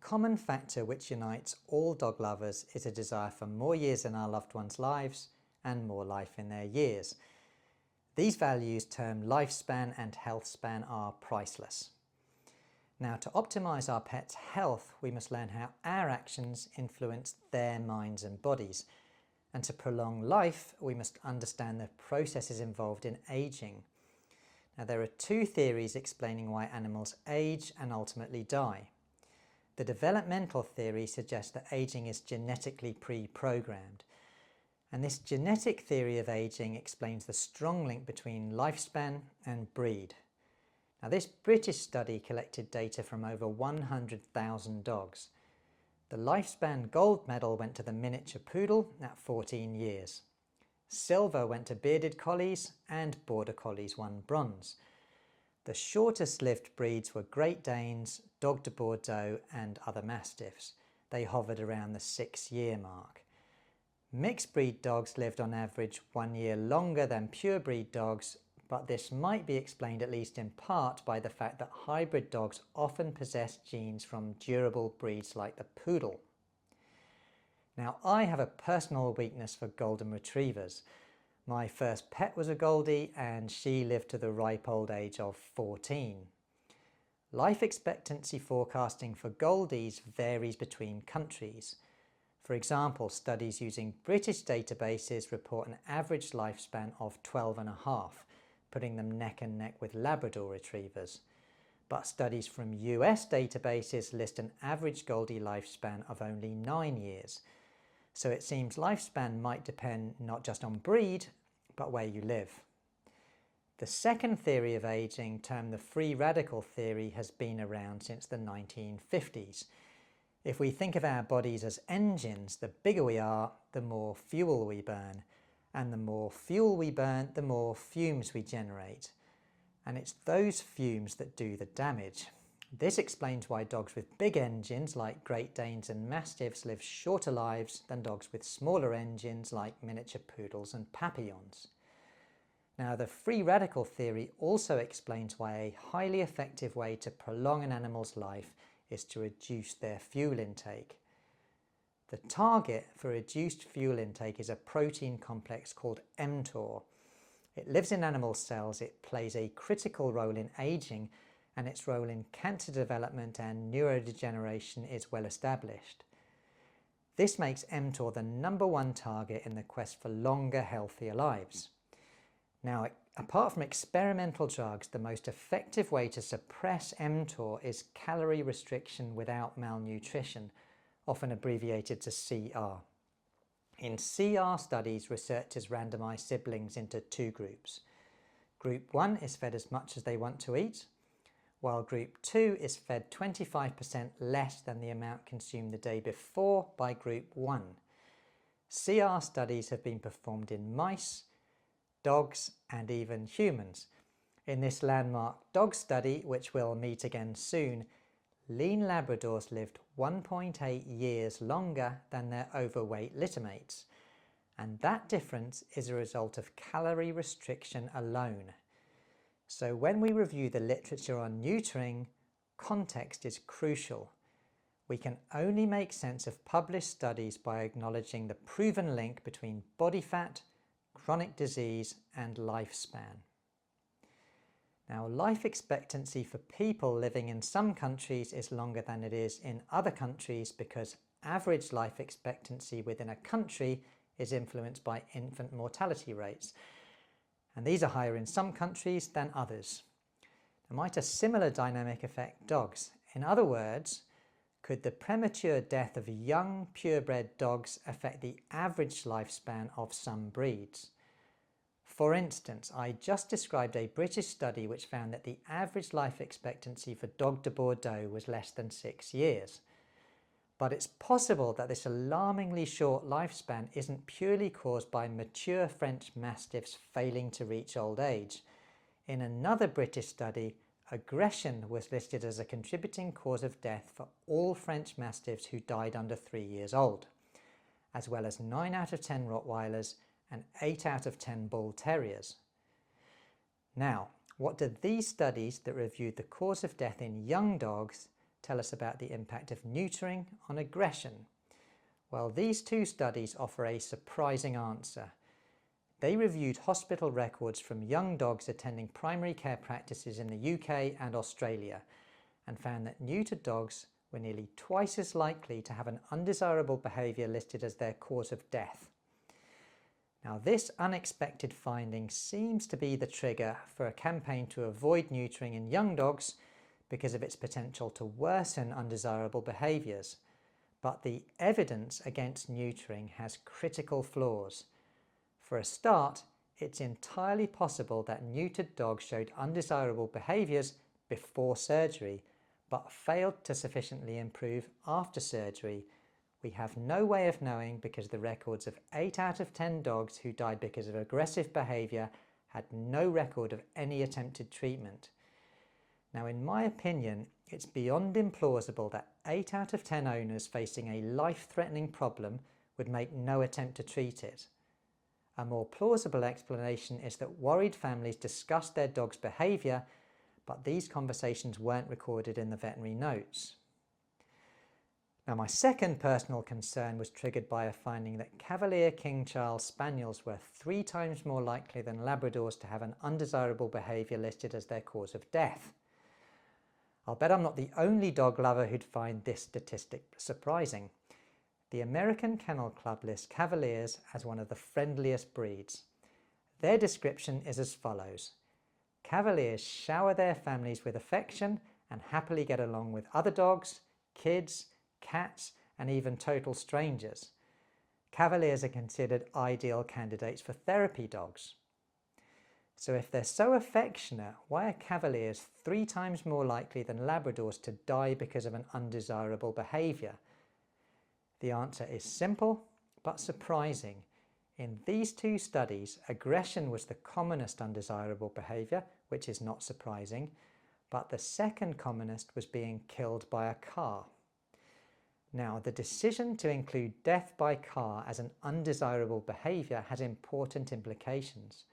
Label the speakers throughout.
Speaker 1: common factor which unites all dog lovers is a desire for more years in our loved ones' lives and more life in their years. These values, termed lifespan and health span, are priceless. Now, to optimize our pets' health, we must learn how our actions influence their minds and bodies. And to prolong life, we must understand the processes involved in aging. Now, there are two theories explaining why animals age and ultimately die. The developmental theory suggests that aging is genetically pre-programmed. And this genetic theory of aging explains the strong link between lifespan and breed. Now, this British study collected data from over 100,000 dogs. The lifespan gold medal went to the miniature poodle at 14 years. Silver went to bearded collies, and border collies won bronze. The shortest lived breeds were Great Danes, Dog de Bordeaux and other mastiffs. They hovered around the 6-year mark. Mixed breed dogs lived on average 1 year longer than pure breed dogs, but this might be explained at least in part by the fact that hybrid dogs often possess genes from durable breeds like the poodle. Now, I have a personal weakness for golden retrievers. My first pet was a Goldie and she lived to the ripe old age of 14. Life expectancy forecasting for Goldies varies between countries. For example, studies using British databases report an average lifespan of 12.5, putting them neck and neck with Labrador retrievers. But studies from US databases list an average Goldie lifespan of only 9 years. So it seems lifespan might depend not just on breed, but where you live. The second theory of aging, termed the free radical theory, has been around since the 1950s. If we think of our bodies as engines, the bigger we are, the more fuel we burn. And the more fuel we burn, the more fumes we generate. And it's those fumes that do the damage. This explains why dogs with big engines like Great Danes and Mastiffs live shorter lives than dogs with smaller engines like miniature poodles and papillons. Now, the free radical theory also explains why a highly effective way to prolong an animal's life is to reduce their fuel intake. The target for reduced fuel intake is a protein complex called mTOR. It lives in animal cells, it plays a critical role in aging, and its role in cancer development and neurodegeneration is well established. This makes mTOR the #1 target in the quest for longer, healthier lives. Now, apart from experimental drugs, the most effective way to suppress mTOR is calorie restriction without malnutrition, often abbreviated to CR. In CR studies, researchers randomize siblings into two groups. Group 1 is fed as much as they want to eat, while Group 2 is fed 25% less than the amount consumed the day before by Group 1. CR studies have been performed in mice, dogs and even humans. In this landmark dog study, which we'll meet again soon, lean Labradors lived 1.8 years longer than their overweight littermates, and that difference is a result of calorie restriction alone. So when we review the literature on neutering, context is crucial. We can only make sense of published studies by acknowledging the proven link between body fat, chronic disease and lifespan. Now, life expectancy for people living in some countries is longer than it is in other countries because average life expectancy within a country is influenced by infant mortality rates. And these are higher in some countries than others. Now, might a similar dynamic affect dogs? In other words, could the premature death of young purebred dogs affect the average lifespan of some breeds? For instance, I just described a British study which found that the average life expectancy for Dog de Bordeaux was less than 6 years. But it's possible that this alarmingly short lifespan isn't purely caused by mature French Mastiffs failing to reach old age. In another British study, aggression was listed as a contributing cause of death for all French Mastiffs who died under 3 years old, as well as 9 out of 10 Rottweilers and 8 out of 10 Bull Terriers. Now, what do these studies that reviewed the cause of death in young dogs tell us about the impact of neutering on aggression? Well, these two studies offer a surprising answer. They reviewed hospital records from young dogs attending primary care practices in the UK and Australia and found that neutered dogs were nearly twice as likely to have an undesirable behaviour listed as their cause of death. Now, this unexpected finding seems to be the trigger for a campaign to avoid neutering in young dogs because of its potential to worsen undesirable behaviours. But the evidence against neutering has critical flaws. For a start, it's entirely possible that neutered dogs showed undesirable behaviours before surgery, but failed to sufficiently improve after surgery. We have no way of knowing because the records of 8 out of 10 dogs who died because of aggressive behaviour had no record of any attempted treatment. Now, in my opinion, it's beyond implausible that 8 out of 10 owners facing a life-threatening problem would make no attempt to treat it. A more plausible explanation is that worried families discussed their dog's behaviour, but these conversations weren't recorded in the veterinary notes. Now, my second personal concern was triggered by a finding that Cavalier King Charles Spaniels were 3 times more likely than Labradors to have an undesirable behaviour listed as their cause of death. I'll bet I'm not the only dog lover who'd find this statistic surprising. The American Kennel Club lists Cavaliers as one of the friendliest breeds. Their description is as follows: Cavaliers shower their families with affection and happily get along with other dogs, kids, cats, and even total strangers. Cavaliers are considered ideal candidates for therapy dogs. So if they're so affectionate, why are Cavaliers 3 times more likely than Labradors to die because of an undesirable behaviour? The answer is simple but surprising. In these 2 studies, aggression was the commonest undesirable behaviour, which is not surprising, but the second commonest was being killed by a car. Now, the decision to include death by car as an undesirable behaviour has important implications.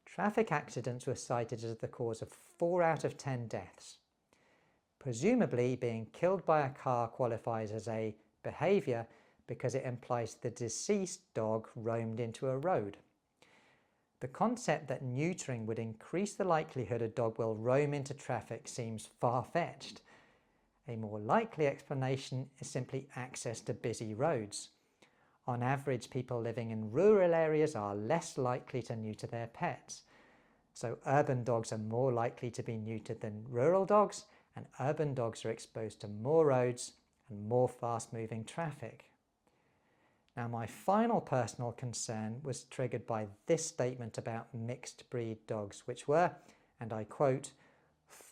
Speaker 1: Traffic accidents were cited as the cause of 4 out of 10 deaths. Presumably, being killed by a car qualifies as a behaviour because it implies the deceased dog roamed into a road. The concept that neutering would increase the likelihood a dog will roam into traffic seems far-fetched. A more likely explanation is simply access to busy roads. On average, people living in rural areas are less likely to neuter their pets. So urban dogs are more likely to be neutered than rural dogs, and urban dogs are exposed to more roads and more fast-moving traffic. Now, my final personal concern was triggered by this statement about mixed breed dogs, which were, and I quote,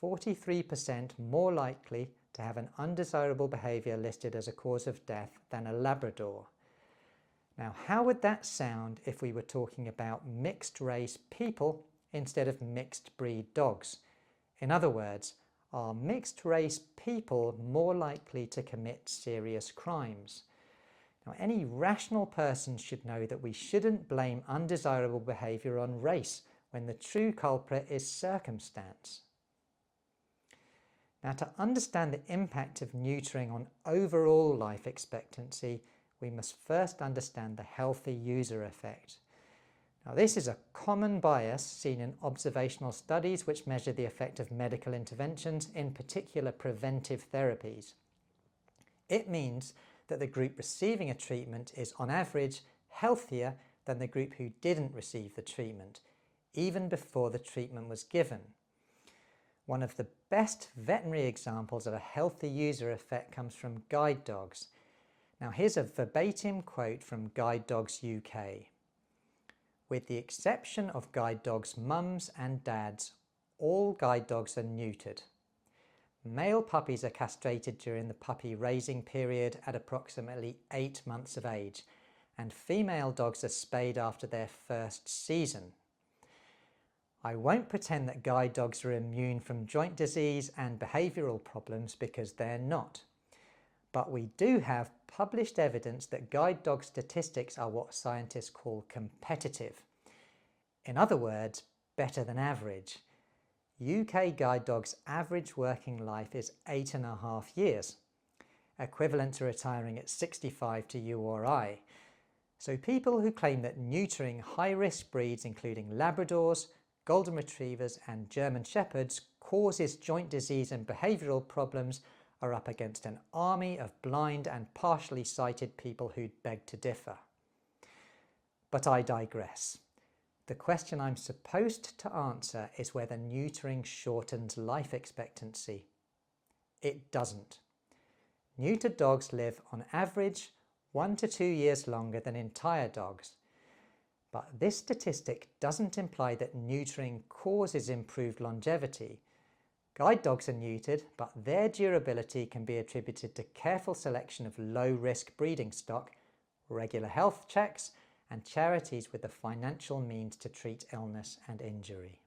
Speaker 1: 43% more likely to have an undesirable behaviour listed as a cause of death than a Labrador. Now, how would that sound if we were talking about mixed race people instead of mixed breed dogs? In other words, are mixed race people more likely to commit serious crimes? Now, any rational person should know that we shouldn't blame undesirable behaviour on race when the true culprit is circumstance. Now, to understand the impact of neutering on overall life expectancy, we must first understand the healthy user effect. Now, this is a common bias seen in observational studies which measure the effect of medical interventions, in particular preventive therapies. It means that the group receiving a treatment is on average healthier than the group who didn't receive the treatment, even before the treatment was given. One of the best veterinary examples of a healthy user effect comes from guide dogs. Now, here's a verbatim quote from Guide Dogs UK. With the exception of guide dogs' mums and dads, all guide dogs are neutered. Male puppies are castrated during the puppy raising period at approximately 8 months of age, and female dogs are spayed after their first season. I won't pretend that guide dogs are immune from joint disease and behavioural problems, because they're not. But we do have published evidence that guide dog statistics are what scientists call competitive. In other words, better than average. UK guide dogs' average working life is 8.5 years, equivalent to retiring at 65 to you or I. So people who claim that neutering high-risk breeds including Labradors, Golden Retrievers and German Shepherds causes joint disease and behavioural problems are up against an army of blind and partially sighted people who'd beg to differ. But I digress. The question I'm supposed to answer is whether neutering shortens life expectancy. It doesn't. Neutered dogs live on average 1 to 2 years longer than entire dogs. But this statistic doesn't imply that neutering causes improved longevity. Guide dogs are neutered, but their durability can be attributed to careful selection of low-risk breeding stock, regular health checks, and charities with the financial means to treat illness and injury.